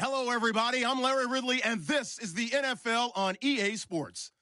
Hello, everybody. I'm Larry Ridley, and this is the NFL on EA Sports.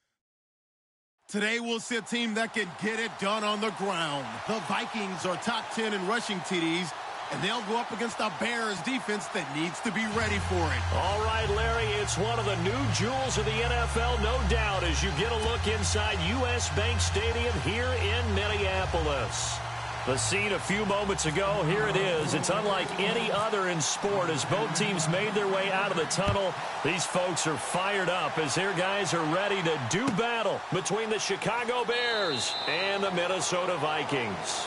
Today, we'll see a team that can get it done on the ground. The Vikings are top 10 in rushing TDs, and they'll go up against a Bears defense that needs to be ready for it. All right, Larry, it's one of the new jewels of the NFL, no doubt, as you get a look inside U.S. Bank Stadium here in Minneapolis. The scene a few moments ago, here it is. It's unlike any other in sport as both teams made their way out of the tunnel. These folks are fired up as their guys are ready to do battle between the Chicago Bears and the Minnesota Vikings.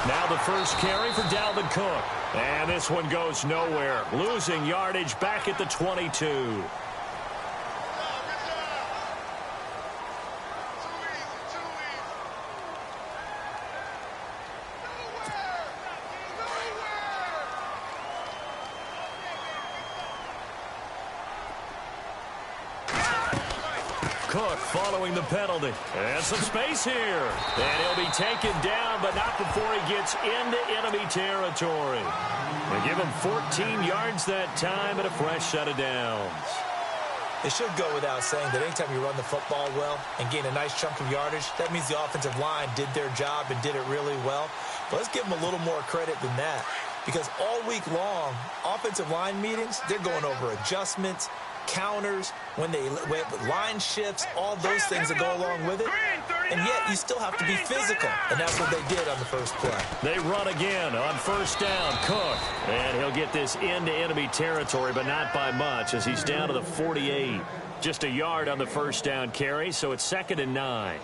Now the first carry for Dalvin Cook. And this one goes nowhere. Losing yardage back at the 22. Cook following the penalty. And some space here. And he'll be taken down, but not before he gets into enemy territory. They give him 14 yards that time and a fresh set of downs. It should go without saying that anytime you run the football well and gain a nice chunk of yardage, that means the offensive line did their job and did it really well. But let's give them a little more credit than that, because all week long, offensive line meetings, they're going over adjustments, counters, when line shifts, all those things that go along with it. And yet you still have to be physical, and that's what they did on the first play. They run again on first down. Cook, and he'll get this into enemy territory, but not by much as he's down to the 48. Just a yard on the first down carry, so it's 2nd and 9.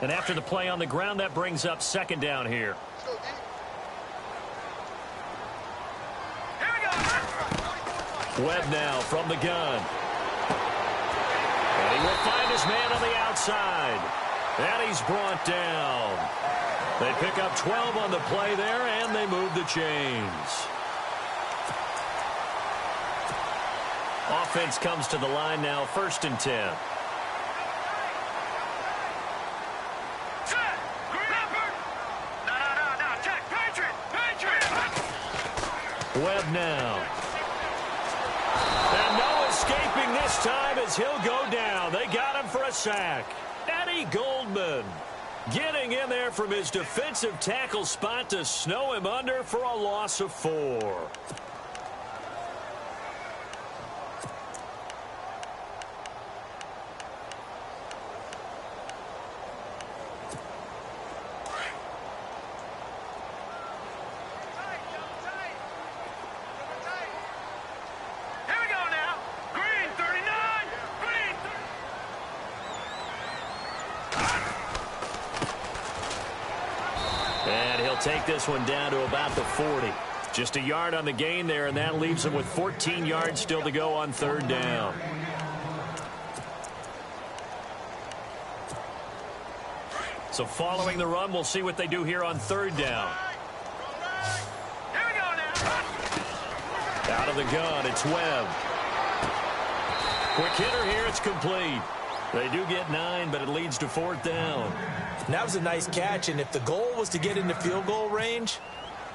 And after the play on the ground, that brings up 2nd down here. Webb now from the gun. And he will find his man on the outside. And he's brought down. They pick up 12 on the play there, and they move the chains. Offense comes to the line now, 1st and 10. Webb now. And no escaping this time as he'll go down. They got him for a sack. Eddie Goldman getting in there from his defensive tackle spot to snow him under for a loss of 4. Take this one down to about the 40. Just a yard on the gain there, and that leaves him with 14 yards still to go on 3rd down. So following the run, we'll see what they do here on 3rd down. Out of the gun, it's Webb. Quick hitter here, it's complete. They do get 9, but it leads to 4th down. And that was a nice catch, and if the goal was to get into field goal range,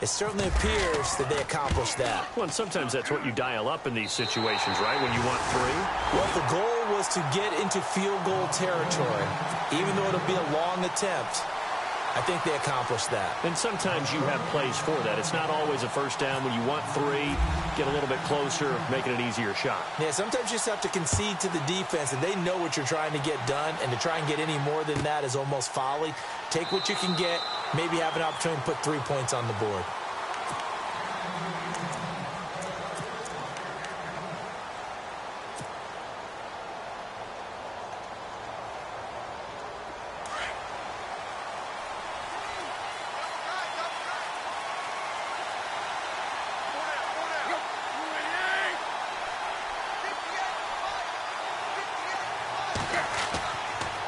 it certainly appears that they accomplished that. Well, and sometimes that's what you dial up in these situations, right, when you want 3? Well, if the goal was to get into field goal territory, even though it'll be a long attempt, I think they accomplished that. And sometimes you have plays for that. It's not always a first down. When you want 3, get a little bit closer, making it an easier shot. Yeah, sometimes you just have to concede to the defense, and they know what you're trying to get done, and to try and get any more than that is almost folly. Take what you can get, maybe have an opportunity to put 3 points on the board.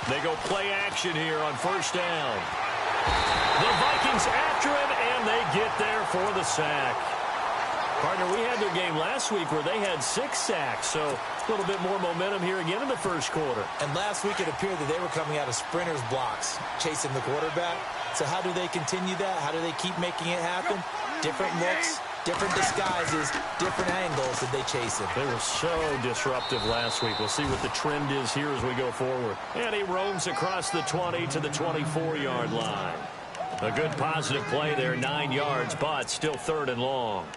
They go play action here on first down. The Vikings after him, and they get there for the sack. Partner, we had their game last week where they had 6 sacks, so a little bit more momentum here again in the first quarter. And last week it appeared that they were coming out of sprinters blocks, chasing the quarterback. So how do they continue that? How do they keep making it happen? Different looks, different disguises, different angles that they chase it. They were so disruptive last week. We'll see what the trend is here as we go forward. And he roams across the 20 to the 24-yard line. A good positive play there, 9 yards, but still 3rd and long.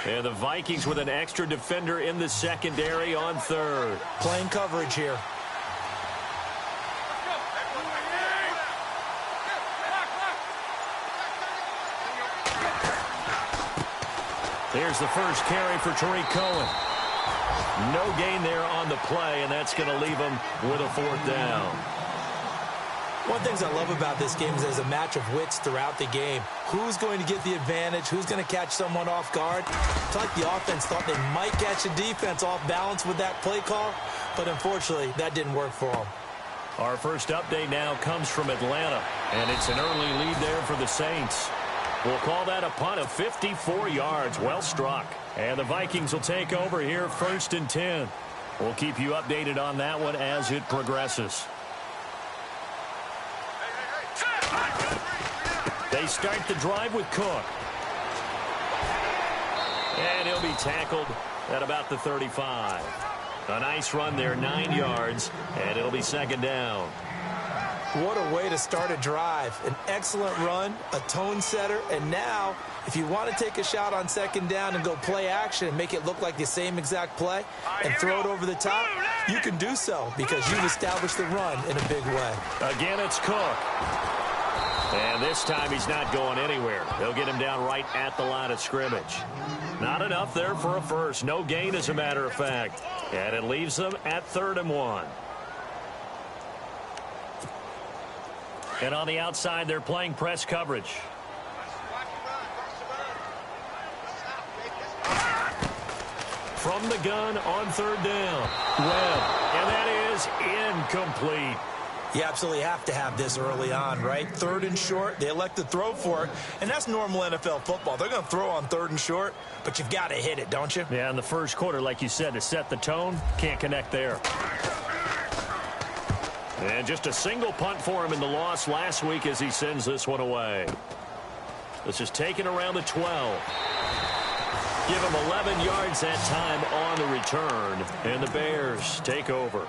And the Vikings with an extra defender in the secondary on 3rd. Playing coverage here. Here's the first carry for Tariq Cohen. No gain there on the play, and that's going to leave him with a 4th down. One of the things I love about this game is there's a match of wits throughout the game. Who's going to get the advantage? Who's going to catch someone off guard? It's like the offense thought they might catch the defense off balance with that play call, but unfortunately, that didn't work for them. Our first update now comes from Atlanta, and it's an early lead there for the Saints. We'll call that a punt of 54 yards. Well struck. And the Vikings will take over here 1st and 10. We'll keep you updated on that one as it progresses. They start the drive with Cook. And he'll be tackled at about the 35. A nice run there, 9 yards, and it'll be 2nd down. What a way to start a drive. An excellent run, a tone setter, and now if you want to take a shot on 2nd down and go play action and make it look like the same exact play and throw it over the top, you can do so because you've established the run in a big way. Again, it's Cook. And this time he's not going anywhere. They'll get him down right at the line of scrimmage. Not enough there for a first. No gain, as a matter of fact. And it leaves them at 3rd and 1. And on the outside, they're playing press coverage. From the gun on 3rd down. Webb. And that is incomplete. You absolutely have to have this early on, right? 3rd and short, they elect to throw for it, and that's normal NFL football. They're going to throw on 3rd and short, but you've got to hit it, don't you? Yeah, in the first quarter, like you said, to set the tone, can't connect there. And just a single punt for him in the loss last week as he sends this one away. This is taken around the 12. Give him 11 yards that time on the return, and the Bears take over.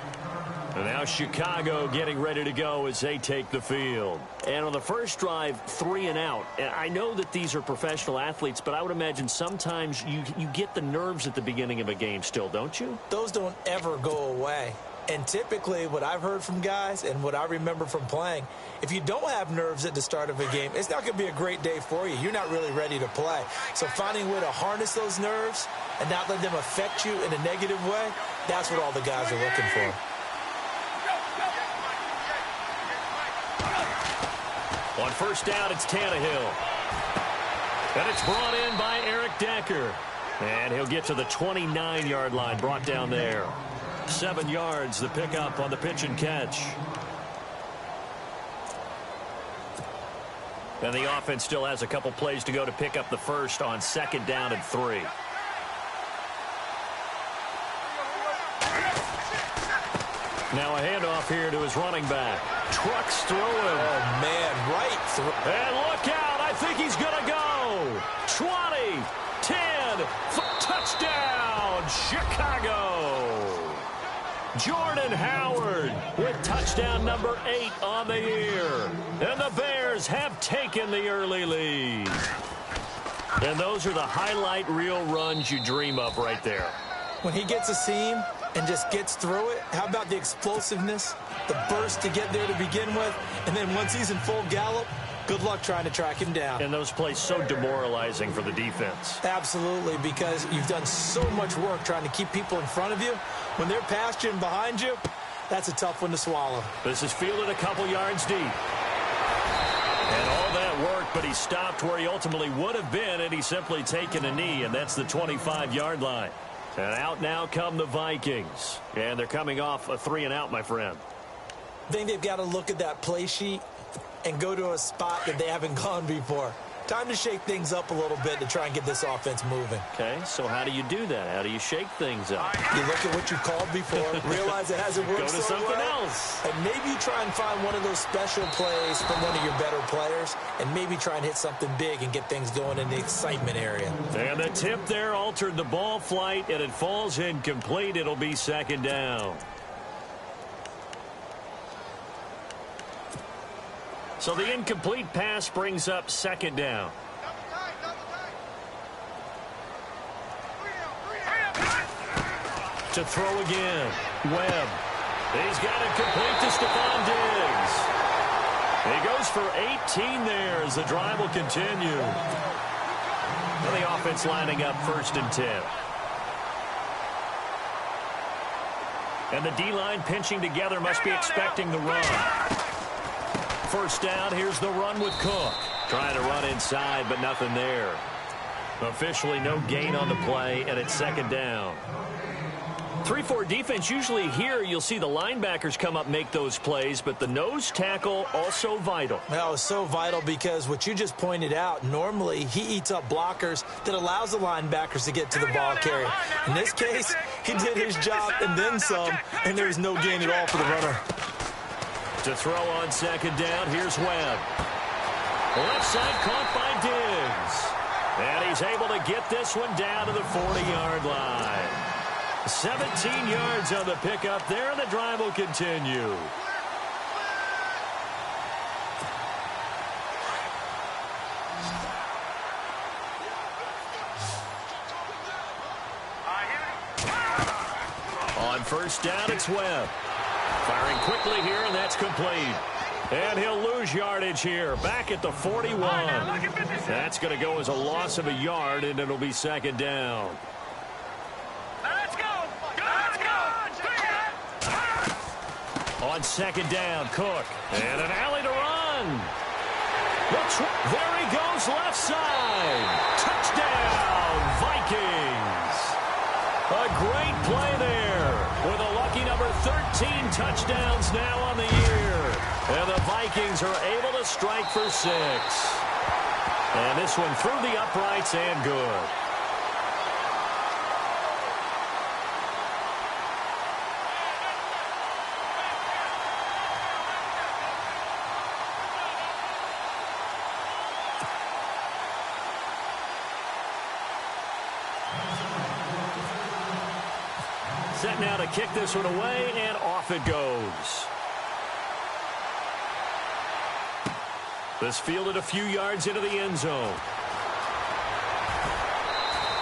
And now Chicago getting ready to go as they take the field. And on the first drive, 3 and out. And I know that these are professional athletes, but I would imagine sometimes you get the nerves at the beginning of a game still, don't you? Those don't ever go away. And typically what I've heard from guys and what I remember from playing, if you don't have nerves at the start of a game, it's not going to be a great day for you. You're not really ready to play. So finding a way to harness those nerves and not let them affect you in a negative way, that's what all the guys are looking for. On first down, it's Tannehill. And it's brought in by Eric Decker. And he'll get to the 29-yard line, brought down there. 7 yards, the pickup on the pitch and catch. And the offense still has a couple plays to go to pick up the first on 2nd down and 3. Now a handoff here to his running back. Trucks through him. Oh, man, right through. And look out. I think he's going to go. 20, 10, touchdown, Chicago. Jordan Howard with touchdown number 8 on the year. And the Bears have taken the early lead. And those are the highlight reel runs you dream of right there. When he gets a seam and just gets through it, how about the explosiveness, the burst to get there to begin with, and then once he's in full gallop, good luck trying to track him down. And those plays so demoralizing for the defense. Absolutely, because you've done so much work trying to keep people in front of you. When they're past you and behind you, that's a tough one to swallow. This is fielded a couple yards deep. And all that work, but he stopped where he ultimately would have been, and he's simply taken a knee, and that's the 25-yard line. And out now come the Vikings. And they're coming off a 3-and-out, my friend. I think they've got to look at that play sheet and go to a spot that they haven't gone before. Time to shake things up a little bit to try and get this offense moving. Okay, so how do you do that? How do you shake things up? You look at what you called before, realize it hasn't worked Go to so something well, else. and maybe you try and find one of those special plays from one of your better players, and maybe try and hit something big and get things going in the excitement area. And the tip there altered the ball flight, and it falls incomplete. It'll be 2nd down. So the incomplete pass brings up 2nd down. To throw again. Webb. He's got it complete to Stephon Diggs. He goes for 18 there as the drive will continue. And the offense lining up 1st and 10. And the D-line pinching together, must be expecting the run. 1st down, here's the run with Cook. Trying to run inside, but nothing there. Officially no gain on the play, and it's 2nd down. 3-4 defense, usually here you'll see the linebackers come up, make those plays, but the nose tackle also vital. That was so vital because what you just pointed out, normally he eats up blockers that allows the linebackers to get to the ball carrier. In this case, he did his job and then some, and there's no gain at all for the runner. To throw on 2nd down, here's Webb. Left side caught by Diggs. And he's able to get this one down to the 40-yard line. 17 yards on the pickup there, and the drive will continue. On 1st down, it's Webb. Firing quickly here, and that's complete. And he'll lose yardage here, back at the 41. That's going to go as a loss of a yard, and it'll be 2nd down. Let's go! Let's go! On 2nd down, Cook. And an alley to run. There he goes, left side. Touchdown, Vikings. A great play there with a lucky number 13 touchdowns now on the year. And the Vikings are able to strike for 6. And this one through the uprights and good. Set now to kick this one away, and off it goes. This fielded a few yards into the end zone.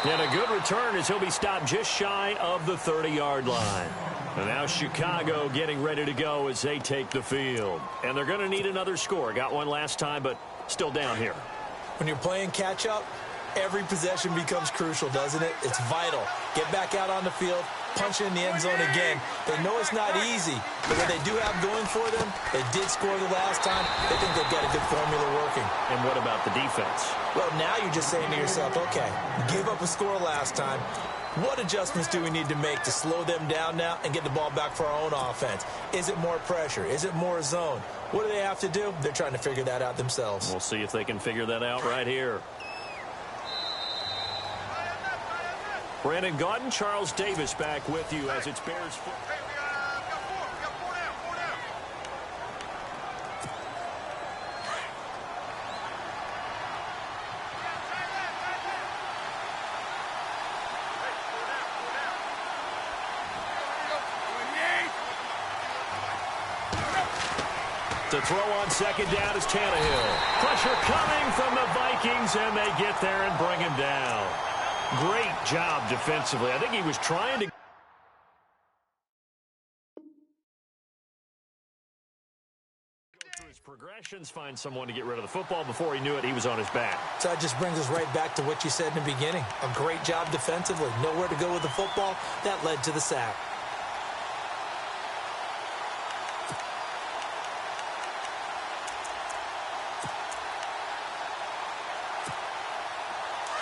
And a good return as he'll be stopped just shy of the 30-yard line. And now Chicago getting ready to go as they take the field. And they're going to need another score. Got one last time, but still down here. When you're playing catch-up, every possession becomes crucial, doesn't it? It's vital. Get back out on the field, punch in the end zone again. They know it's not easy, but what they do have going for them, they did score the last time. They think they've got a good formula working. And what about the defense? Well, now you're just saying to yourself, okay, give up a score last time. What adjustments do we need to make to slow them down now and get the ball back for our own offense? Is it more pressure? Is it more zone? What do they have to do? They're trying to figure that out themselves. We'll see if they can figure that out right here. Brandon Gaudin, Charles Davis back with you as it's Bears football. Hey, we got four down. To throw on 2nd down is Tannehill. Pressure coming from the Vikings, and they get there and bring him down. Great job defensively. I think he was trying to... progressions, find someone to get rid of the football. Before he knew it, he was on his back. So that just brings us right back to what you said in the beginning. A great job defensively. Nowhere to go with the football. That led to the sack.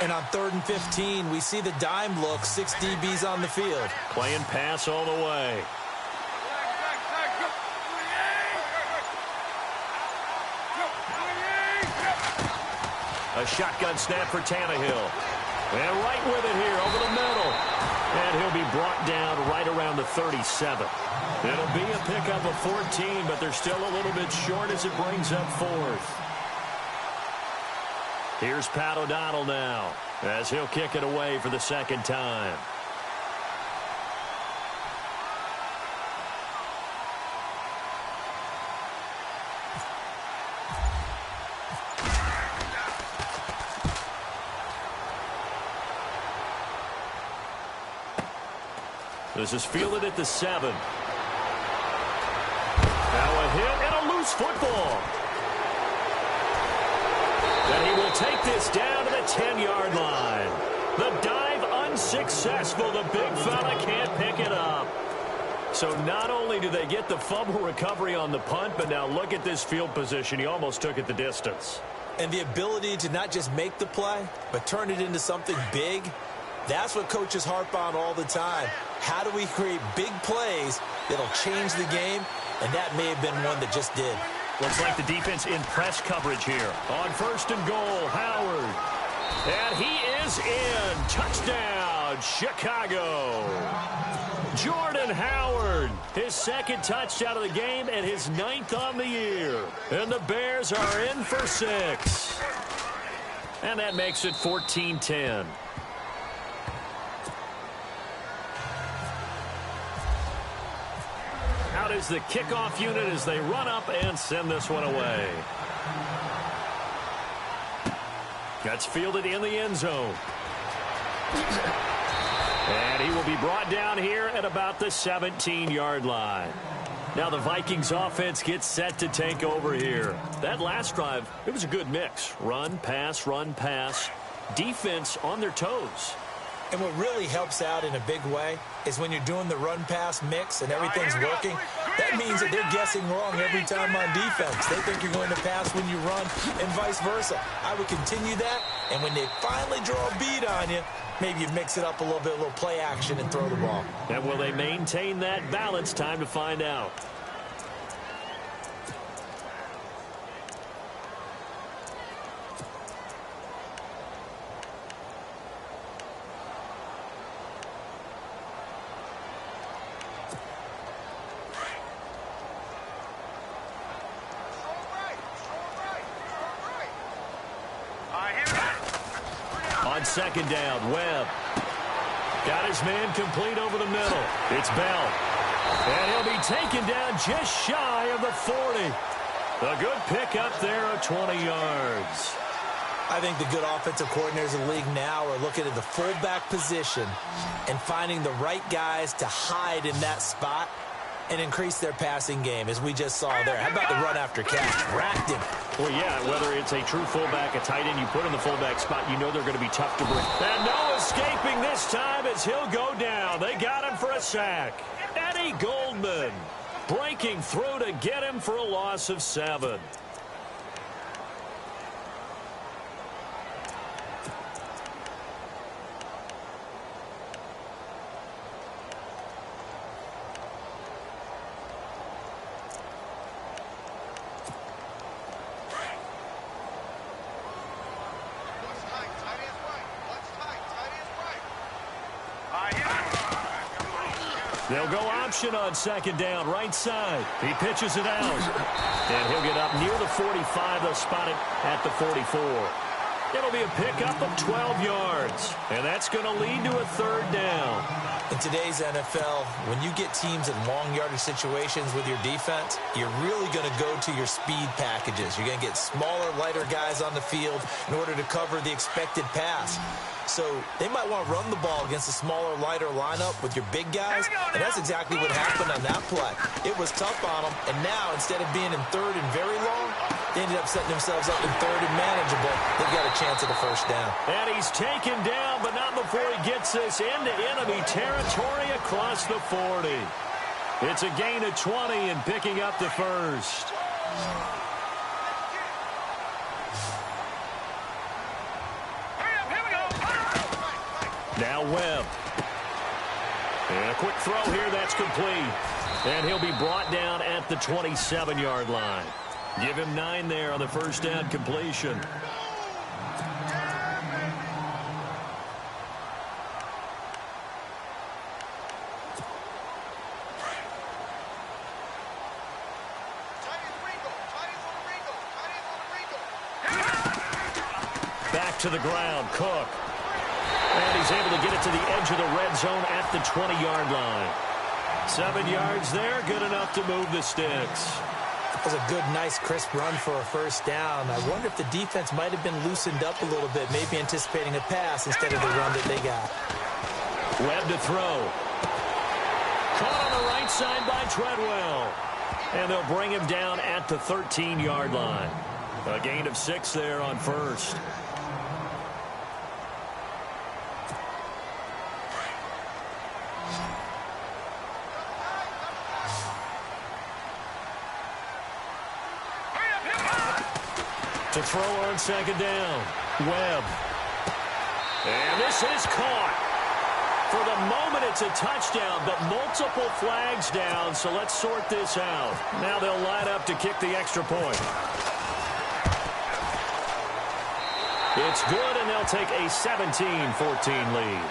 And on 3rd and 15, we see the dime look, 6 DBs on the field. Playing pass all the way. A shotgun snap for Tannehill. And right with it here over the middle. And he'll be brought down right around the 37. It'll be a pickup of 14, but they're still a little bit short as it brings up 4th. Here's Pat O'Donnell now as he'll kick it away for the 2nd time. This is fielded at the 7. Now a hit and a loose football. And he will take this down to the 10-yard line. The dive unsuccessful. The big fella can't pick it up. So not only do they get the fumble recovery on the punt, but now look at this field position. He almost took it the distance. And the ability to not just make the play, but turn it into something big, that's what coaches harp on all the time. How do we create big plays that'll change the game? And that may have been one that just did. Looks like the defense in press coverage here. On 1st and goal, Howard. And he is in. Touchdown, Chicago. Jordan Howard, his 2nd touchdown of the game and his 9th on the year. And the Bears are in for 6. And that makes it 14-10. Out is the kickoff unit as they run up and send this one away. That's fielded in the end zone. And he will be brought down here at about the 17-yard line. Now the Vikings offense gets set to take over here. That last drive, it was a good mix. Run, pass, defense on their toes. And what really helps out in a big way is when you're doing the run-pass mix and everything's working, that means that they're guessing wrong every time on defense. They think you're going to pass when you run and vice versa. I would continue that, and when they finally draw a bead on you, maybe you mix it up a little bit, a little play action and throw the ball. And will they maintain that balance? Time to find out. On 2nd down, Webb. Got his man complete over the middle. It's Bell. And he'll be taken down just shy of the 40. A good pick up there of 20 yards. I think the good offensive coordinators in the league now are looking at the fullback position and finding the right guys to hide in that spot and increase their passing game, as we just saw there. How about the run after catch? Racked him. Well, yeah, whether it's a true fullback, a tight end you put in the fullback spot, you know they're going to be tough to break. And no escaping this time as he'll go down. They got him for a sack. Eddie Goldman breaking through to get him for a loss of 7. They'll go option on 2nd down, right side. He pitches it out. And he'll get up near the 45. They'll spot it at the 44. It'll be a pickup of 12 yards. And that's going to lead to a 3rd down. In today's NFL, when you get teams in long yardage situations with your defense, you're really going to go to your speed packages. You're going to get smaller, lighter guys on the field in order to cover the expected pass. So they might want to run the ball against a smaller, lighter lineup with your big guys, and that's exactly what happened on that play. It was tough on them, and now instead of being in 3rd and very long, they ended up setting themselves up in 3rd and manageable. They've got a chance at a 1st down. And he's taken down, but not before he gets this into enemy territory across the 40. It's a gain of 20 and picking up the 1st. Here we go. Now Webb. And a quick throw here, that's complete. And he'll be brought down at the 27-yard line. Give him 9 there on the first down completion. Back to the ground, Cook. And he's able to get it to the edge of the red zone at the 20-yard line. 7 yards there, good enough to move the sticks. That was a good, nice, crisp run for a first down. I wonder if the defense might have been loosened up a little bit, maybe anticipating a pass instead of the run that they got. Webb to throw. Caught on the right side by Treadwell. And they'll bring him down at the 13-yard line. A gain of 6 there on first. To throw on second down. Webb. And this is caught. For the moment, it's a touchdown, but multiple flags down, so let's sort this out. Now they'll line up to kick the extra point. It's good, and they'll take a 17-14 lead.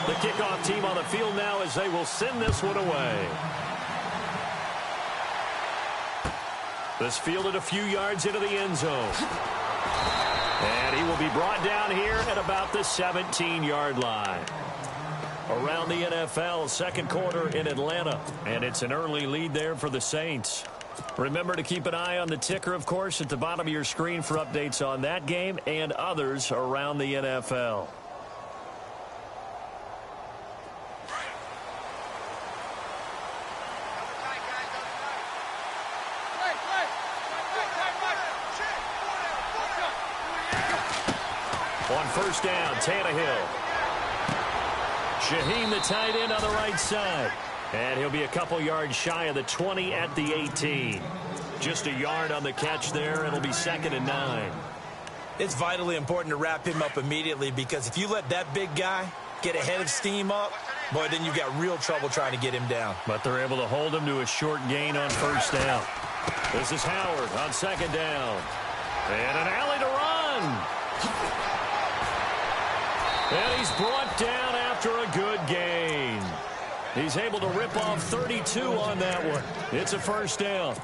The kickoff team on the field now as they will send this one away. This fielded a few yards into the end zone. And he will be brought down here at about the 17-yard line. Around the NFL, second quarter in Atlanta. And it's an early lead there for the Saints. Remember to keep an eye on the ticker, of course, at the bottom of your screen for updates on that game and others around the NFL. On first down, Tannehill. Shaheen, the tight end, on the right side. And he'll be a couple yards shy of the 20 at the 18. Just a yard on the catch there. It'll be 2nd and 9. It's vitally important to wrap him up immediately, because if you let that big guy get ahead of steam up, boy, then you've got real trouble trying to get him down. But they're able to hold him to a short gain on first down. This is Howard on second down. And an alley to run. And he's brought down after a good gain. He's able to rip off 32 on that one. It's a first down.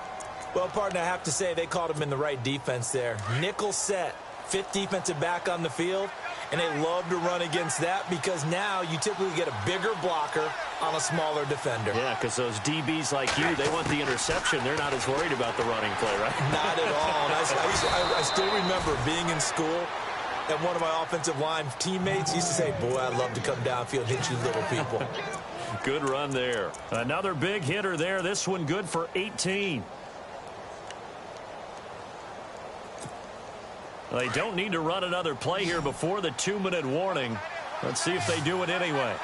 Well, partner, I have to say they called him in the right defense there. Nickel set, 5th defensive back on the field, and they love to run against that because now you typically get a bigger blocker on a smaller defender. Yeah, because those DBs like you, they want the interception. They're not as worried about the running play, right? Not at all. I still remember being in school, and one of my offensive line teammates used to say, boy, I'd love to come downfield and hit you little people. Good run there. Another big hitter there. This one good for 18. They don't need to run another play here before the 2-minute warning. Let's see if they do it anyway.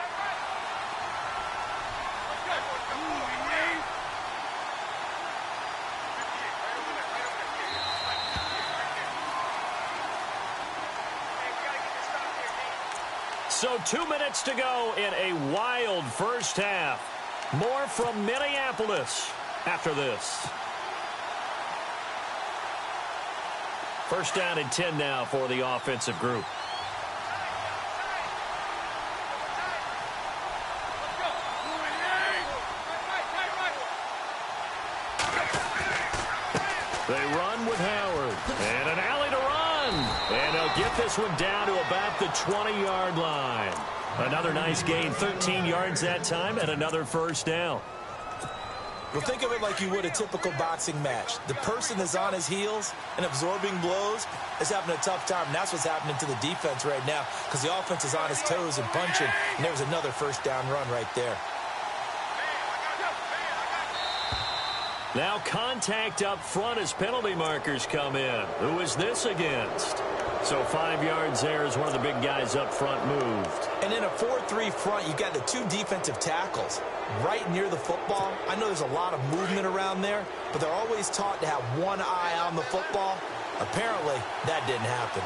So 2 minutes to go in a wild first half. More from Minneapolis after this. First down and 10 now for the offensive group. They run with Howard. And an alley to run. And they'll get this one down to about the 20-yard line. Another nice gain, 13 yards that time, and another first down. Well, think of it like you would a typical boxing match. The person that's on his heels and absorbing blows is having a tough time, and that's what's happening to the defense right now because the offense is on his toes and punching, and there was another first down run right there. Now contact up front as penalty markers come in. Who is this against? So 5 yards there as one of the big guys up front moved. And in a 4-3 front, you've got the two defensive tackles right near the football. I know there's a lot of movement around there, but they're always taught to have one eye on the football. Apparently, that didn't happen.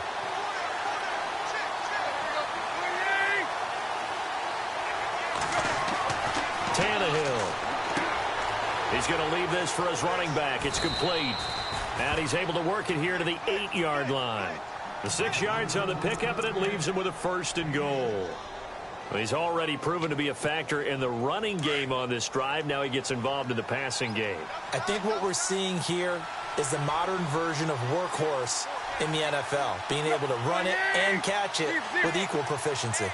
Tannehill. He's going to leave this for his running back. It's complete. And he's able to work it here to the 8-yard line. The 6 yards on the pickup, and it leaves him with a 1st and goal. Well, he's already proven to be a factor in the running game on this drive. Now he gets involved in the passing game. I think what we're seeing here is the modern version of workhorse in the NFL, being able to run it and catch it with equal proficiency.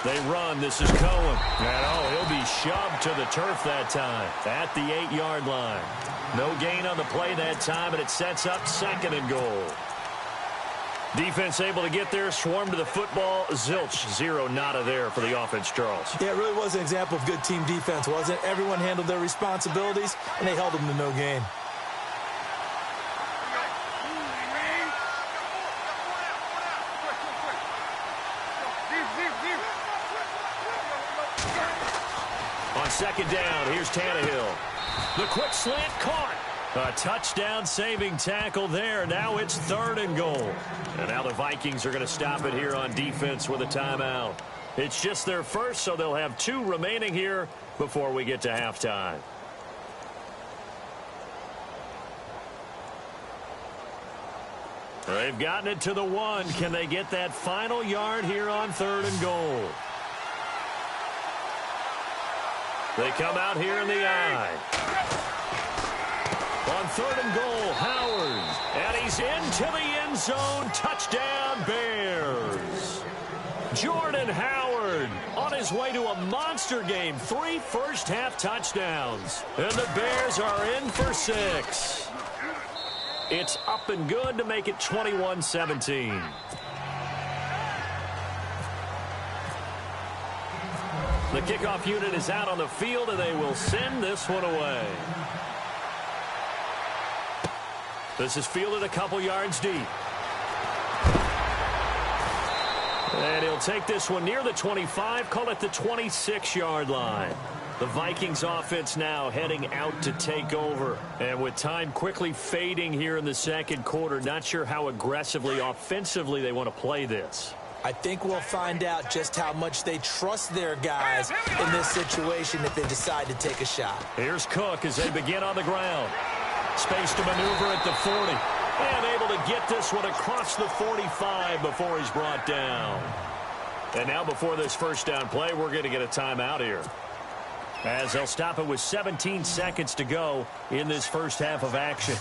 They run. This is Cohen. And, he'll be shoved to the turf that time at the 8-yard line. No gain on the play that time, and it sets up 2nd and goal. Defense able to get there, swarm to the football. Zilch, 0 nada there for the offense, Charles. Yeah, it really was an example of good team defense, wasn't it? Everyone handled their responsibilities, and they held them to no gain. On 2nd down, here's Tannehill. The quick slant caught. A touchdown-saving tackle there. Now it's 3rd and goal. And now the Vikings are going to stop it here on defense with a timeout. It's just their first, so they'll have 2 remaining here before we get to halftime. They've gotten it to the 1. Can they get that final yard here on 3rd and goal? They come out here in the eye. On 3rd and goal, Howard. And he's into the end zone. Touchdown, Bears. Jordan Howard on his way to a monster game. 3 first-half touchdowns. And the Bears are in for 6. It's up and good to make it 21-17. The kickoff unit is out on the field, and they will send this one away. This is fielded a couple yards deep. And he'll take this one near the 25, call it the 26-yard line. The Vikings offense now heading out to take over. And with time quickly fading here in the 2nd quarter, not sure how aggressively, offensively they want to play this. I think we'll find out just how much they trust their guys in this situation if they decide to take a shot. Here's Cook as they begin on the ground. Space to maneuver at the 40. And able to get this one across the 45 before he's brought down. And now before this first down play, we're going to get a timeout here, as they'll stop it with 17 seconds to go in this first half of action.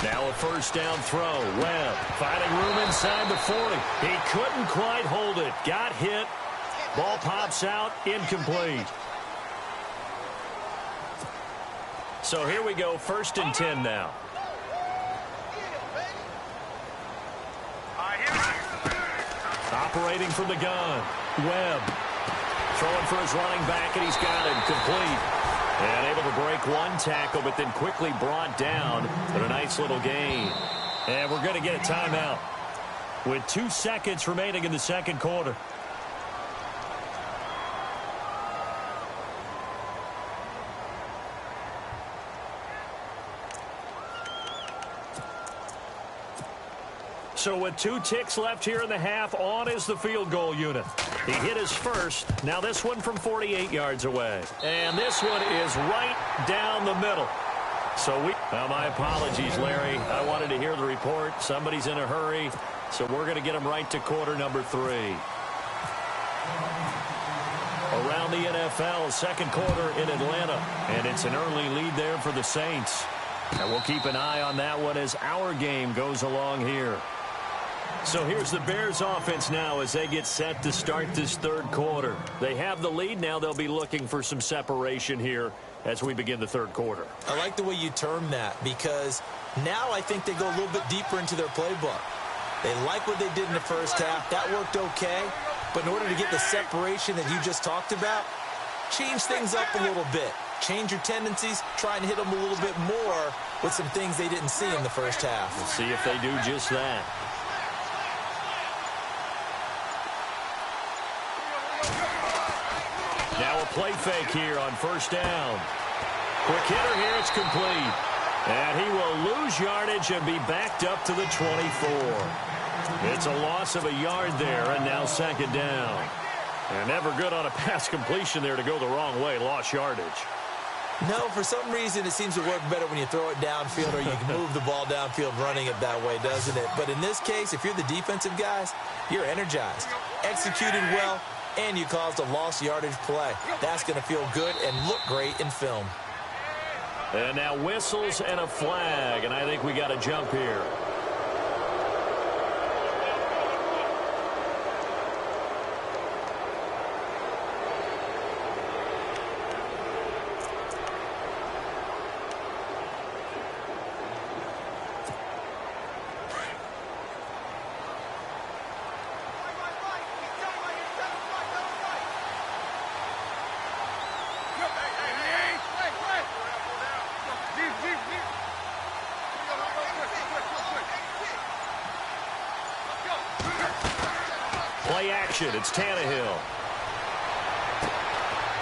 Now a first down throw. Webb finding room inside the 40. He couldn't quite hold it. Got hit. Ball pops out. Incomplete. So here we go. 1st and 10 now. Operating from the gun. Webb throwing for his running back, and he's got it complete. And able to break one tackle, but then quickly brought down. But a nice little gain. And we're going to get a timeout with 2 seconds remaining in the 2nd quarter. So with 2 ticks left here in the half, on is the field goal unit. He hit his first. Now this one from 48 yards away. And this one is right down the middle. So my apologies, Larry. I wanted to hear the report. Somebody's in a hurry. So we're going to get him right to quarter number 3. Around the NFL, 2nd quarter in Atlanta. And it's an early lead there for the Saints. And we'll keep an eye on that one as our game goes along here. So here's the Bears offense now as they get set to start this 3rd quarter. They have the lead. Now they'll be looking for some separation here as we begin the 3rd quarter. I like the way you term that, because now I think they go a little bit deeper into their playbook. They like what they did in the first half. That worked okay. But in order to get the separation that you just talked about, change things up a little bit. change your tendencies, try and hit them a little bit more with some things they didn't see in the first half. We'll see if they do just that. Now a play fake here on first down. Quick hitter here, it's complete. And he will lose yardage and be backed up to the 24. It's a loss of a yard there, and now second down. And never good on a pass completion there to go the wrong way. Lost yardage. No, for some reason it seems to work better when you throw it downfield or you can move the ball downfield running it that way, doesn't it? But in this case, if you're the defensive guys, you're energized, executed well, and you caused a lost yardage play. That's going to feel good and look great in film. And now whistles and a flag, and I think we got a jump here. Play action. It's Tannehill.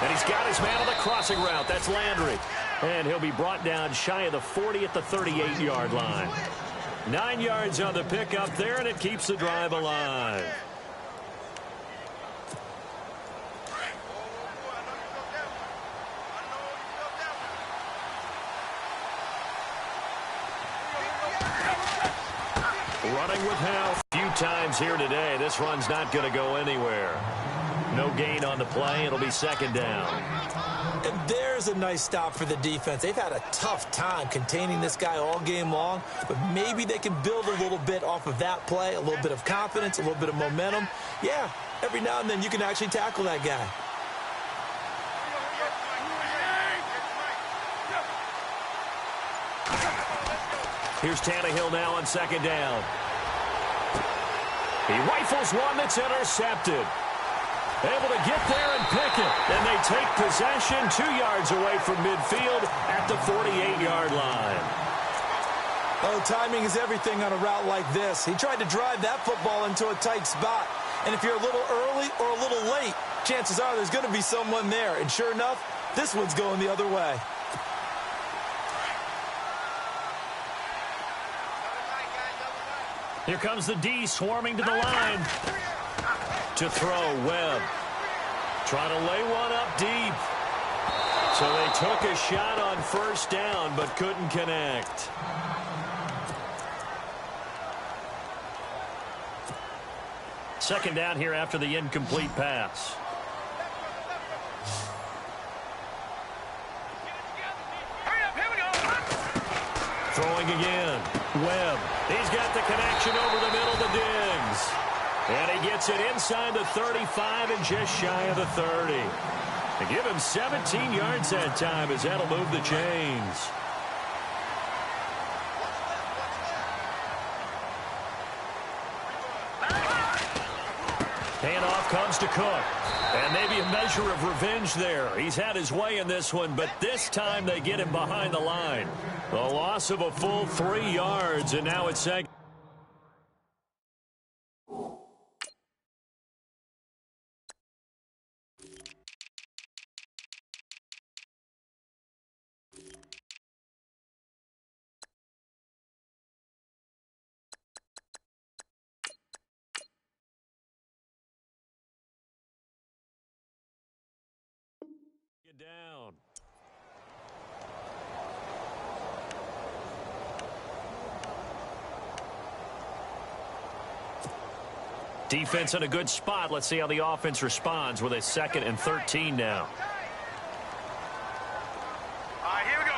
And he's got his man on the crossing route. That's Landry. And he'll be brought down shy of the 40 at the 38-yard line. 9 yards on the pickup there, and it keeps the drive alive. Running with health. A few times here today. This run's not going to go anywhere. No gain on the play. It'll be second down. And there's a nice stop for the defense. They've had a tough time containing this guy all game long, but maybe they can build a little bit off of that play, a little bit of confidence, a little bit of momentum. Yeah, every now and then you can actually tackle that guy. Here's Tannehill now on second down. He rifles one that's intercepted. Able to get there and pick it. And they take possession 2 yards away from midfield at the 48-yard line. Oh, timing is everything on a route like this. He tried to drive that football into a tight spot. And if you're a little early or a little late, chances are there's going to be someone there. And sure enough, this one's going the other way. Here comes the D swarming to the line. To throw, Webb. Trying to lay one up deep. So they took a shot on first down, but couldn't connect. Second down here after the incomplete pass. Throwing again. Webb. He's got the connection over the middle to Diggs. And he gets it inside the 35 and just shy of the 30. To give him 17 yards that time as that'll move the chains. Handoff comes to Cook. And maybe a measure of revenge there. He's had his way in this one, but this time they get him behind the line. The loss of a full 3 yards, and now it's second. Down. Defense in a good spot. Let's see how the offense responds with a 2nd and 13 now. All right, here we go.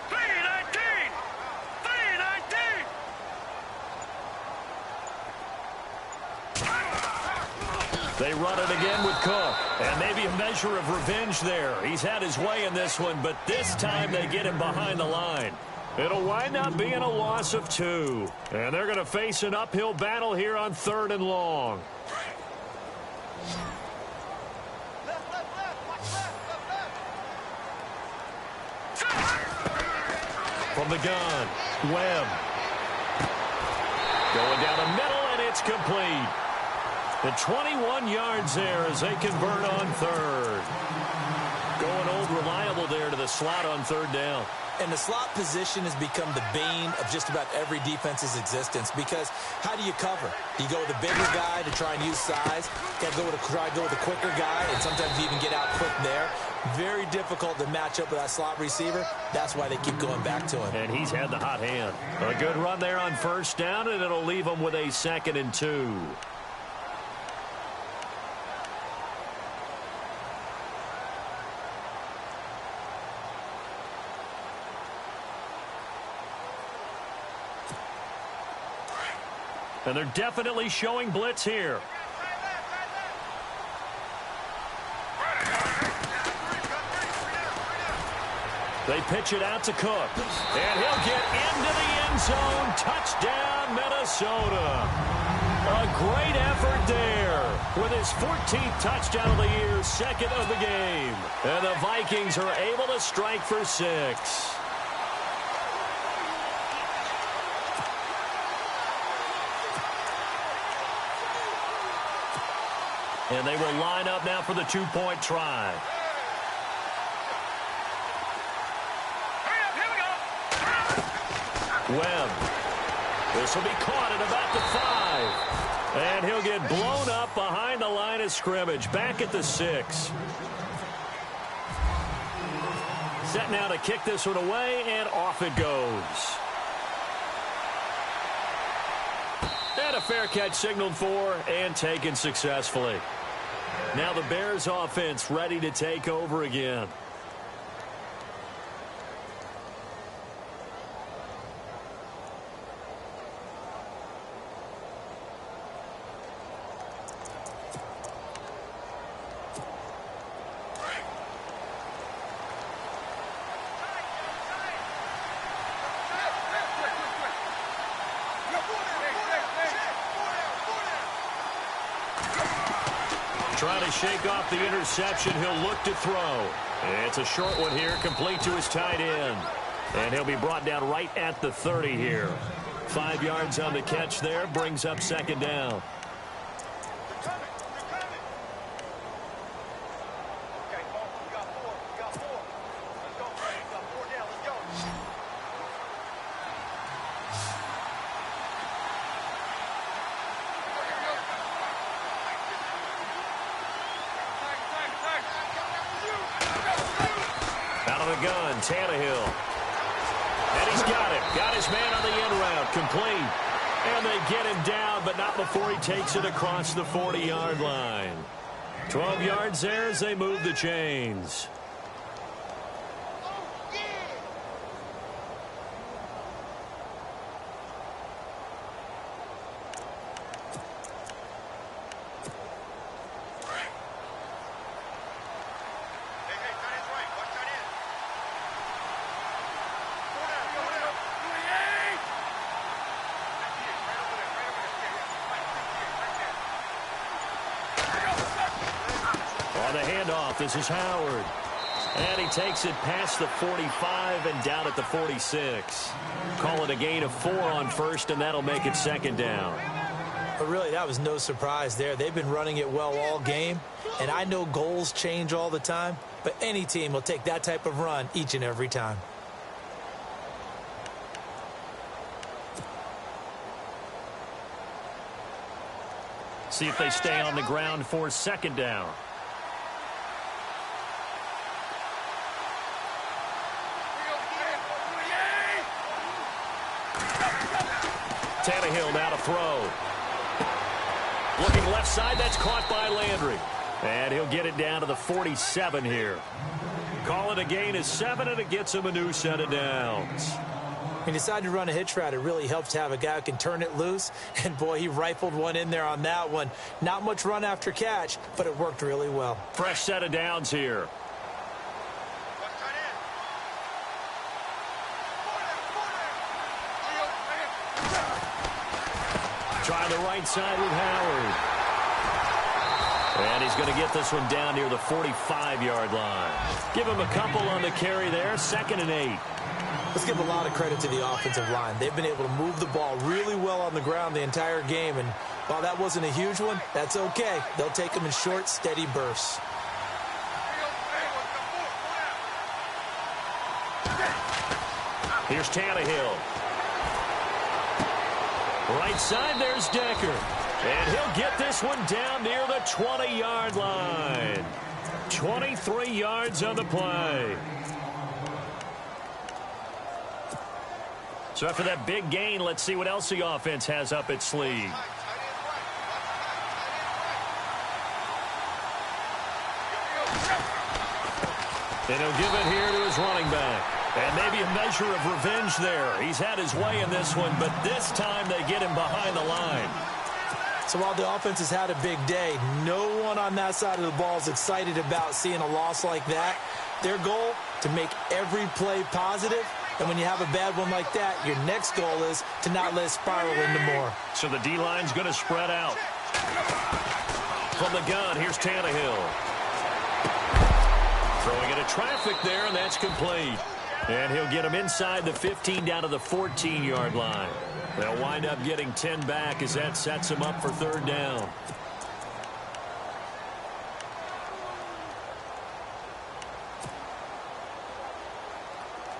3-19. 3-19. They run it again with Cook. And maybe a measure of revenge there. He's had his way in this one, but this time they get him behind the line. It'll wind up being a loss of 2. And they're going to face an uphill battle here on 3rd and long. From the gun, Webb. Going down the middle, and it's complete. The 21 yards there as they convert on third. Going old reliable there to the slot on third down. And the slot position has become the bane of just about every defense's existence, because how do you cover? Do you go with a bigger guy to try and use size? Got to try to go with a quicker guy, and sometimes you even get out quick there. Very difficult to match up with that slot receiver. That's why they keep going back to him. And he's had the hot hand. A good run there on first down, and it'll leave him with a 2nd and 2. And they're definitely showing blitz here. They pitch it out to Cook. And he'll get into the end zone. Touchdown, Minnesota. A great effort there with his 14th touchdown of the year, 2nd of the game. And the Vikings are able to strike for 6. And they will line up now for the 2-point try. Webb. This will be caught at about the 5. And he'll get blown up behind the line of scrimmage. Back at the 6. Set now to kick this one away, and off it goes. And a fair catch signaled for and taken successfully. Now the Bears offense ready to take over again. Trying to shake off the interception. He'll look to throw. It's a short one here, complete to his tight end. And he'll be brought down right at the 30 here. 5 yards on the catch there, brings up 2nd down. Gun, Tannehill. And he's got it. Got his man on the end route. Complete. And they get him down, but not before he takes it across the 40-yard line. 12 yards there as they move the chains. The handoff, this is Howard. And he takes it past the 45 and down at the 46. Call it a gain of 4 on first, and that'll make it 2nd down. But really, that was no surprise there. They've been running it well all game, and I know goals change all the time, but any team will take that type of run each and every time. See if they stay on the ground for 2nd down. Tannehill now to throw. Looking left side, that's caught by Landry. And he'll get it down to the 47 here. Call it a gain of 7, and it gets him a new set of downs. He decided to run a hitch route. It really helps to have a guy who can turn it loose. And, boy, he rifled one in there on that one. Not much run after catch, but it worked really well. Fresh set of downs here. Try the right side with Howard. And he's going to get this one down near the 45-yard line. Give him a couple on the carry there. 2nd and 8. Let's give a lot of credit to the offensive line. They've been able to move the ball really well on the ground the entire game, and while that wasn't a huge one, that's okay. They'll take them in short, steady bursts. Here's Tannehill. Right side, there's Decker. And he'll get this one down near the 20-yard line. 23 yards on the play. So after that big gain, let's see what else the offense has up its sleeve. And he'll give it here to his running back. And maybe a measure of revenge there. He's had his way in this one, but this time they get him behind the line. So while the offense has had a big day, no one on that side of the ball is excited about seeing a loss like that. Their goal, to make every play positive. And when you have a bad one like that, your next goal is to not let it spiral into more. So the D-line's going to spread out. From the gun, here's Tannehill. Throwing into traffic there, and that's complete. And he'll get him inside the 15 down to the 14-yard line. They'll wind up getting 10 back as that sets him up for third down.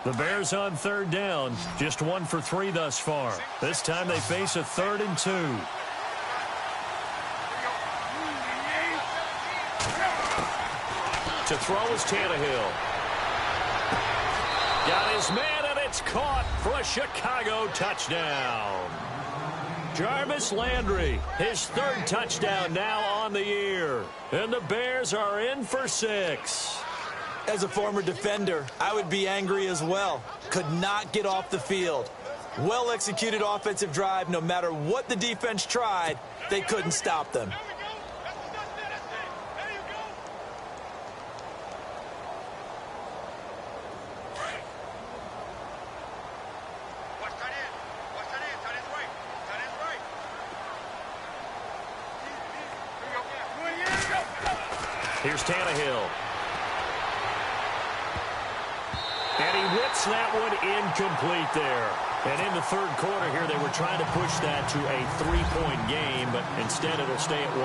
The Bears on third down, just 1 for 3 thus far. This time they face a 3rd and 2. To throw is Tannehill. Got his man, and it's caught for a Chicago touchdown. Jarvis Landry, his 3rd touchdown now on the year. And the Bears are in for 6. As a former defender, I would be angry as well. Could not get off the field. Well-executed offensive drive. No matter what the defense tried, they couldn't stop them. Here's Tannehill. And he whips that one incomplete there. And in the third quarter here, they were trying to push that to a 3-point game, but instead it'll stay at 1.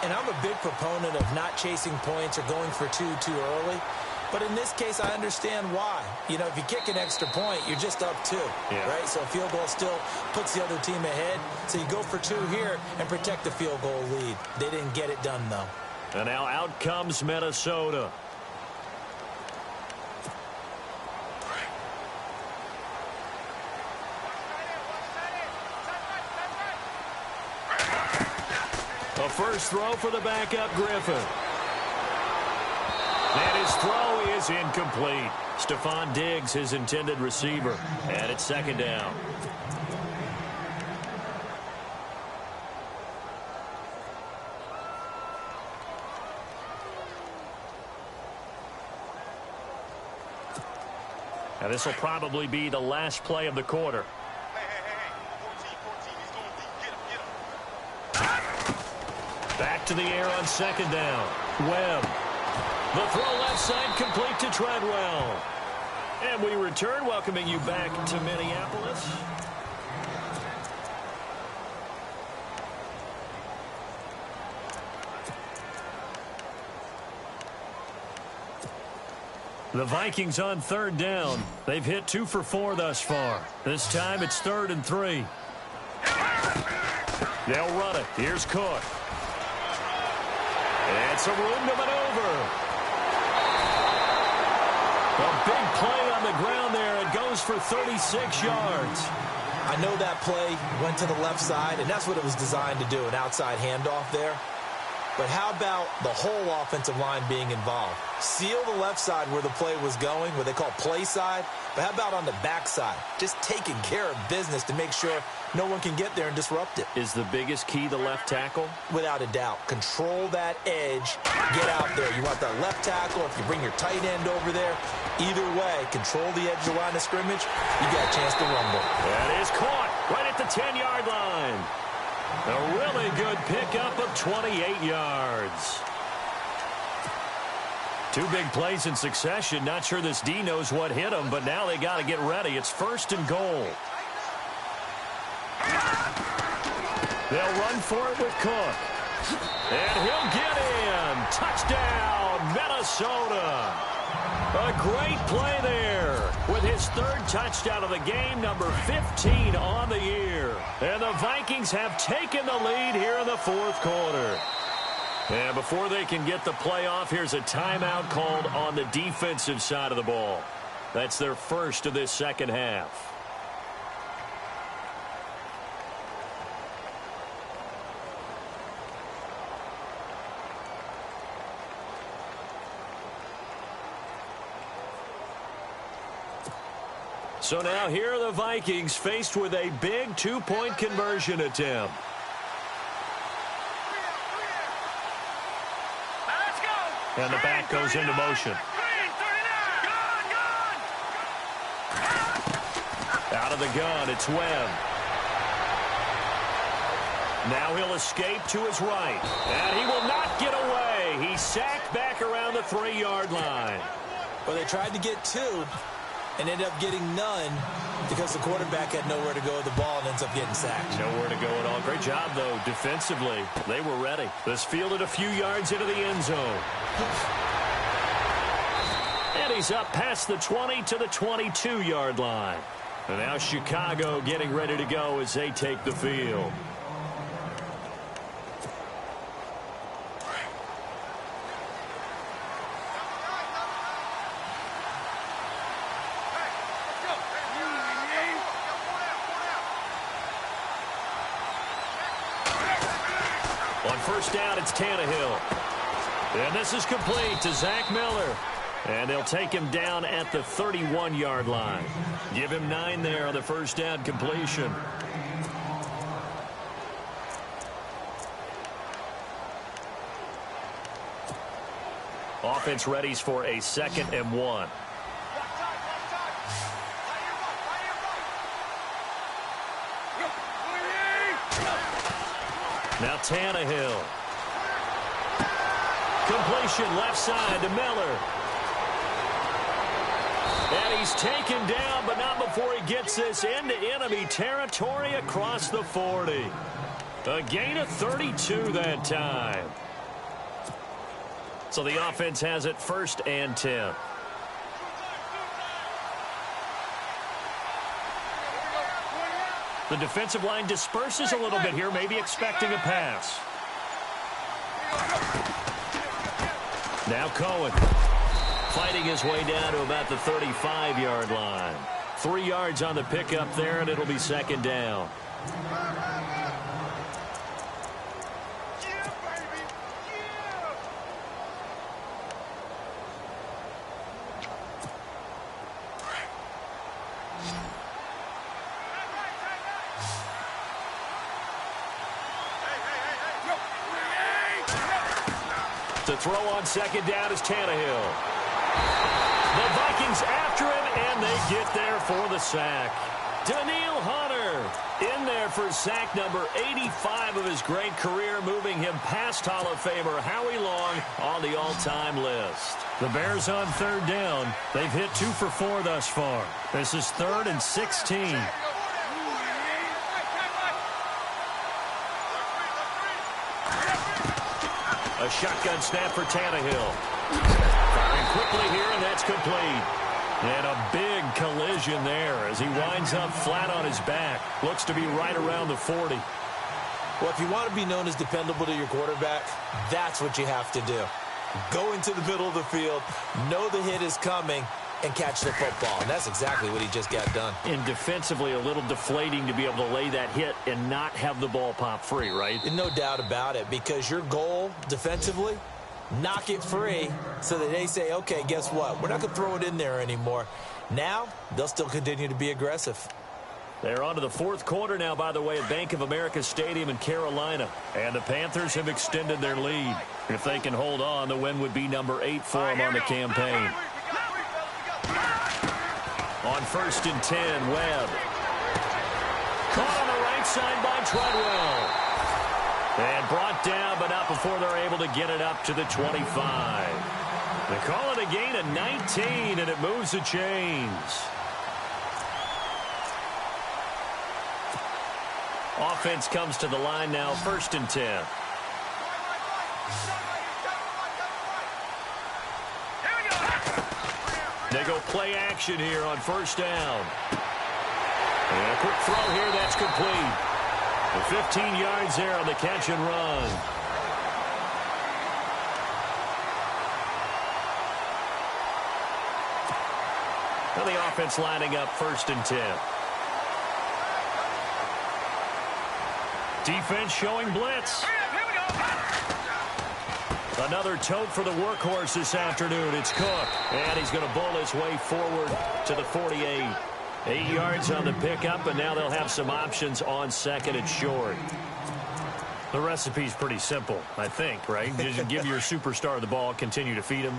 And I'm a big proponent of not chasing points or going for 2 too early. But in this case, I understand why. You know, if you kick an extra point, you're just up 2, right? So a field goal still puts the other team ahead. So you go for 2 here and protect the field goal lead. They didn't get it done, though. And now out comes Minnesota. A first throw for the backup Griffin. And his throw is incomplete. Stephon Diggs, his intended receiver. And it's 2nd down. Now this will probably be the last play of the quarter. Back to the air on 2nd down. Webb. The throw left side complete to Treadwell. And we return, welcoming you back to Minneapolis. The Vikings on 3rd down. They've hit 2 for 4 thus far. This time it's 3rd and 3. They'll run it. Here's Cook. It's a room to maneuver. A big play on the ground there. It goes for 36 yards. I know that play went to the left side, and that's what it was designed to do, an outside handoff there. But how about the whole offensive line being involved? Seal the left side where the play was going, what they call play side. But how about on the back side? Just taking care of business to make sure no one can get there and disrupt it. Is the biggest key the left tackle? Without a doubt. Control that edge. Get out there. You want that left tackle. If you bring your tight end over there, either way, control the edge of the line of scrimmage. You got a chance to rumble. That is caught right at the 10-yard line. A really good pickup of 28 yards. Two big plays in succession. Not sure this D knows what hit him, but now they got to get ready. It's 1st and goal. They'll run for it with Cook. And he'll get in. Touchdown, Minnesota. A great play there with his 3rd touchdown of the game, number 15 on the year. And the Vikings have taken the lead here in the 4th quarter. And before they can get the play off, here's a timeout called on the defensive side of the ball. That's their first of this second half. So now here are the Vikings faced with a big 2-point conversion attempt. And the back goes into motion. Out of the gun, it's Webb. Now he'll escape to his right. And he will not get away. He's sacked back around the 3-yard line. Well, they tried to get 2 and ended up getting none because the quarterback had nowhere to go with the ball and ends up getting sacked. Nowhere to go at all. Great job, though, defensively. They were ready. This fielded a few yards into the end zone. And he's up past the 20 to the 22-yard line. And now Chicago getting ready to go as they take the field. On first down, it's Tannehill. And this is complete to Zach Miller. And they'll take him down at the 31-yard line. Give him 9 there on the first down completion. Offense readies for a 2nd and 1. Now Tannehill. Completion left side to Miller. And he's taken down, but not before he gets this into enemy territory across the 40. A gain of 32 that time. So the offense has it 1st and 10. The defensive line disperses a little bit here, maybe expecting a pass. Now Cohen fighting his way down to about the 35-yard line. 3 yards on the pickup there, and it'll be 2nd down. To throw on 2nd down is Tannehill. The Vikings after him, and they get there for the sack. Daniil Hunter in there for sack number 85 of his great career, moving him past Hall of Famer Howie Long on the all-time list. The Bears on 3rd down. They've hit 2 for 4 thus far. This is 3rd and 16. A shotgun snap for Tannehill. Firing quickly here, and that's complete. And a big collision there as he winds up flat on his back. Looks to be right around the 40. Well, if you want to be known as dependable to your quarterback, that's what you have to do. Go into the middle of the field, know the hit is coming, and catch the football. And that's exactly what he just got done. And defensively, a little deflating to be able to lay that hit and not have the ball pop free, right? No doubt about it, because your goal defensively, knock it free so that they say, okay, guess what? We're not going to throw it in there anymore. Now, they'll still continue to be aggressive. They're on to the 4th quarter now, by the way, at Bank of America Stadium in Carolina. And the Panthers have extended their lead. If they can hold on, the win would be number 8 for them on the campaign. On 1st and 10, Webb. Caught on the right side by Treadwell. And brought down, but not before they're able to get it up to the 25. They call it a gain of 19, and it moves the chains. Offense comes to the line now, 1st and 10. They go play action here on 1st down. And a quick throw here, that's complete. The 15 yards there on the catch and run. Now the offense lining up 1st and 10. Defense showing blitz. Another tote for the workhorse this afternoon. It's Cook. And he's going to bowl his way forward to the 48. 8 yards on the pickup, and now they'll have some options on 2nd and short. The recipe's pretty simple, I think, right? Just give your superstar the ball, continue to feed him.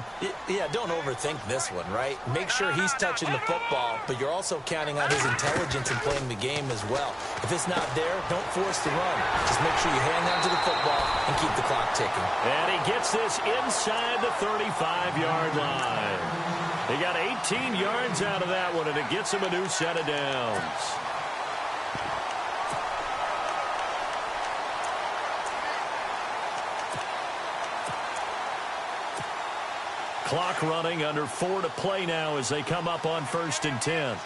Yeah, don't overthink this one, right? Make sure he's touching the football, but you're also counting on his intelligence in playing the game as well. If it's not there, don't force the run. Just make sure you hang on to the football and keep the clock ticking. And he gets this inside the 35-yard line. He got 18 yards out of that one, and it gets him a new set of downs. Clock running, under 4 to play now as they come up on 1st and 10.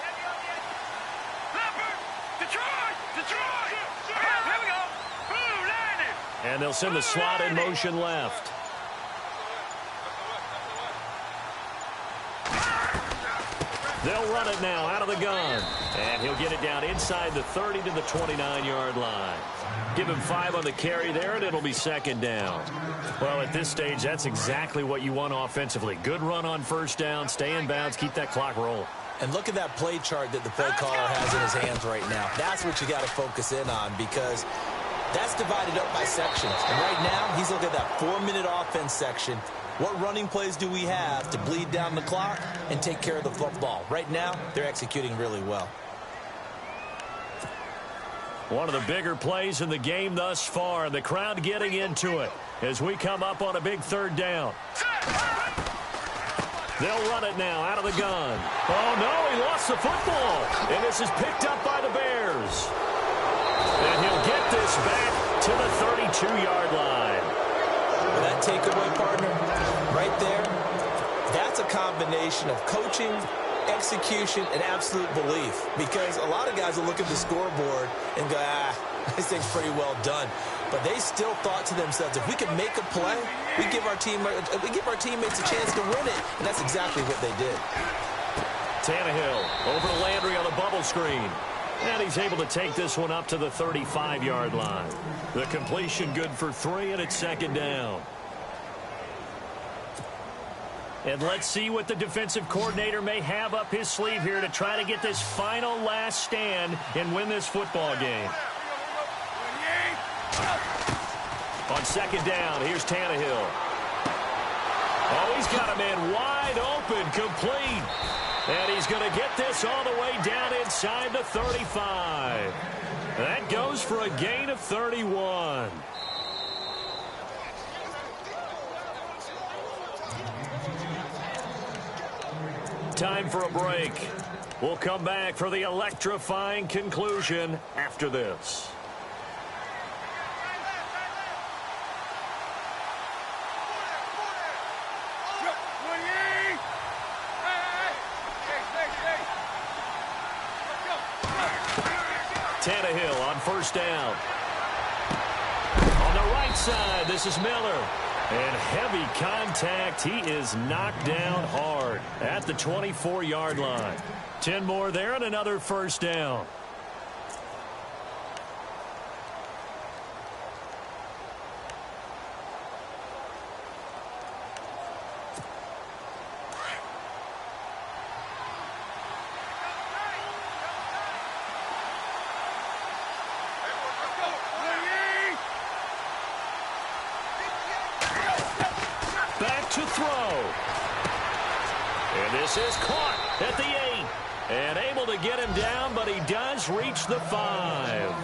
And they'll send the slot in motion left. They'll run it now out of the gun. And he'll get it down inside the 30 to the 29-yard line. Give him 5 on the carry there, and it'll be 2nd down. Well, at this stage, that's exactly what you want offensively. Good run on 1st down, stay in bounds, keep that clock rolling. And look at that play chart that the play caller has in his hands right now. That's what you got to focus in on, because that's divided up by sections. And right now, he's looking at that 4-minute offense section. What running plays do we have to bleed down the clock and take care of the football? Right now, they're executing really well. One of the bigger plays in the game thus far, and the crowd getting into it as we come up on a big 3rd down. They'll run it now out of the gun. Oh, no, he lost the football, and this is picked up by the Bears. And he'll get this back to the 32-yard line. Well, that takeaway, partner, right there, that's a combination of coaching, execution, and absolute belief. Because a lot of guys will look at the scoreboard and go, this thing's pretty well done. But they still thought to themselves, if we can make a play, we give our teammates a chance to win it. And that's exactly what they did. Tannehill over to Landry on the bubble screen. And he's able to take this one up to the 35-yard line. The completion good for 3, and it's 2nd down. And let's see what the defensive coordinator may have up his sleeve here to try to get this final last stand and win this football game. On 2nd down, here's Tannehill. Oh, he's got a man wide open, complete. And he's going to get this all the way down inside the 35. That goes for a gain of 31. Time for a break. We'll come back for the electrifying conclusion after this. Tannehill on 1st down. On the right side, this is Miller. And heavy contact. He is knocked down hard at the 24-yard line. 10 more there and another 1st down. To throw. And this is caught at the 8. And able to get him down, but he does reach the 5.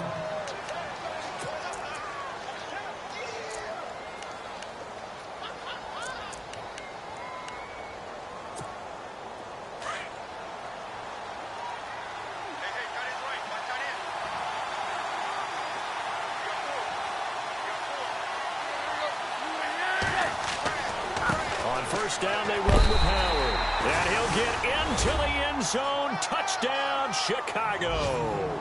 first down, they run with Howard. And he'll get into the end zone. Touchdown, Chicago.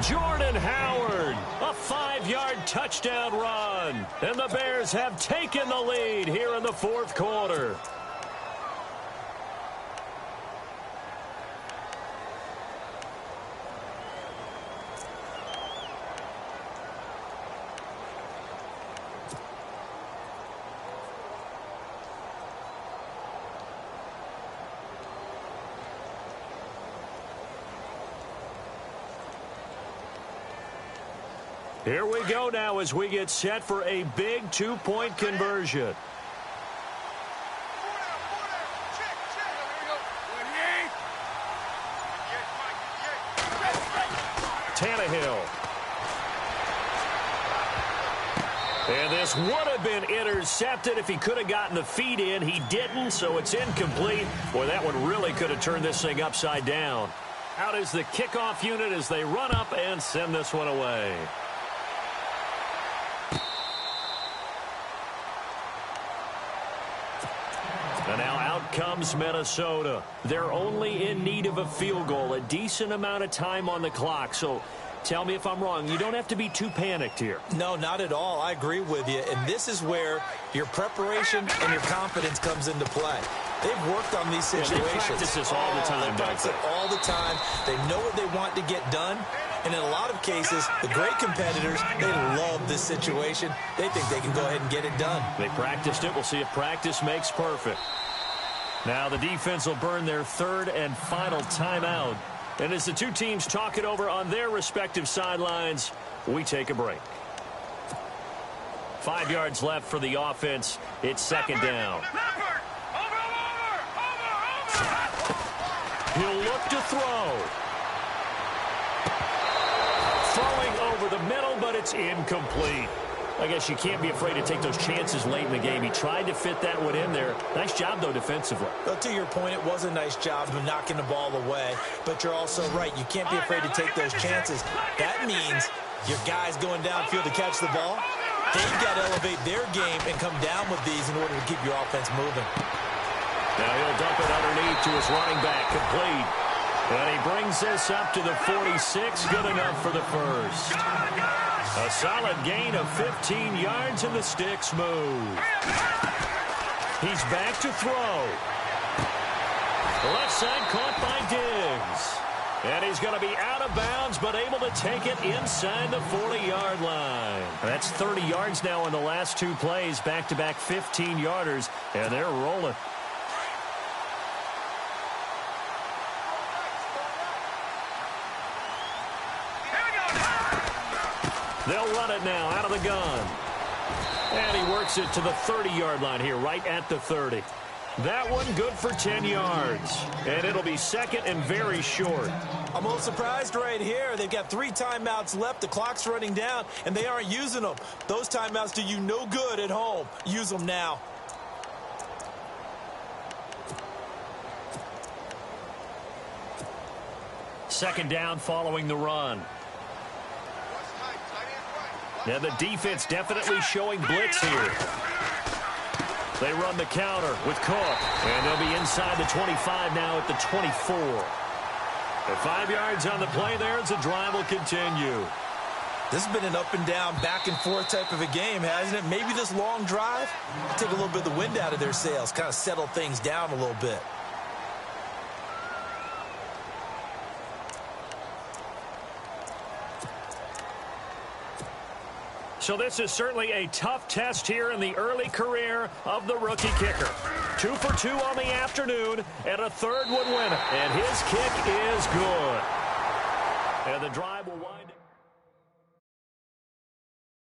Jordan Howard, a 5-yard touchdown run. And the Bears have taken the lead here in the fourth quarter. Here we go now as we get set for a big 2-point conversion. Tannehill. And this would have been intercepted if he could have gotten the feet in. He didn't, so it's incomplete. Boy, that one really could have turned this thing upside down. Out is the kickoff unit as they run up and send this one away. And now out comes Minnesota. They're only in need of a field goal, a decent amount of time on the clock. So tell me if I'm wrong. You don't have to be too panicked here. No, not at all. I agree with you. And this is where your preparation and your confidence comes into play. They've worked on these situations. They practice this all the time. They practice it all the time. They know what they want to get done. And in a lot of cases, the great competitors, they love this situation. They think they can go ahead and get it done. They practiced it. We'll see if practice makes perfect. Now the defense will burn their third and final timeout. And as the two teams talk it over on their respective sidelines, we take a break. 5 yards left for the offense. It's second down. He'll look to throw. Throwing over the middle, but it's incomplete. I guess you can't be afraid to take those chances late in the game. He tried to fit that one in there. Nice job, though, defensively. Well, to your point, it was a nice job of knocking the ball away. But you're also right. You can't be afraid to take those chances. That means your guys going downfield to catch the ball, they've got to elevate their game and come down with these in order to keep your offense moving. Now he'll dump it underneath to his running back, complete. And he brings this up to the 46, good enough for the first. A solid gain of 15 yards and the sticks move. He's back to throw. The left side caught by Diggs. And he's going to be out of bounds, but able to take it inside the 40-yard line. That's 30 yards now in the last two plays, back-to-back 15-yarders, and they're rolling. They'll run it now out of the gun. And he works it to the 30-yard line here, right at the 30. That one good for 10 yards. And it'll be second and very short. I'm a little surprised right here. They've got 3 timeouts left. The clock's running down, and they aren't using them. Those timeouts do you no good at home. Use them now. Second down following the run. Now the defense definitely showing blitz here. They run the counter with Cook. And they'll be inside the 25 now at the 24. The 5 yards on the play there as the drive will continue. This has been an up and down, back and forth type of a game, hasn't it? Maybe this long drive take a little bit of the wind out of their sails, kind of settle things down a little bit. So this is certainly a tough test here in the early career of the rookie kicker. 2 for 2 on the afternoon, and a third would win it. And his kick is good. And the drive will wind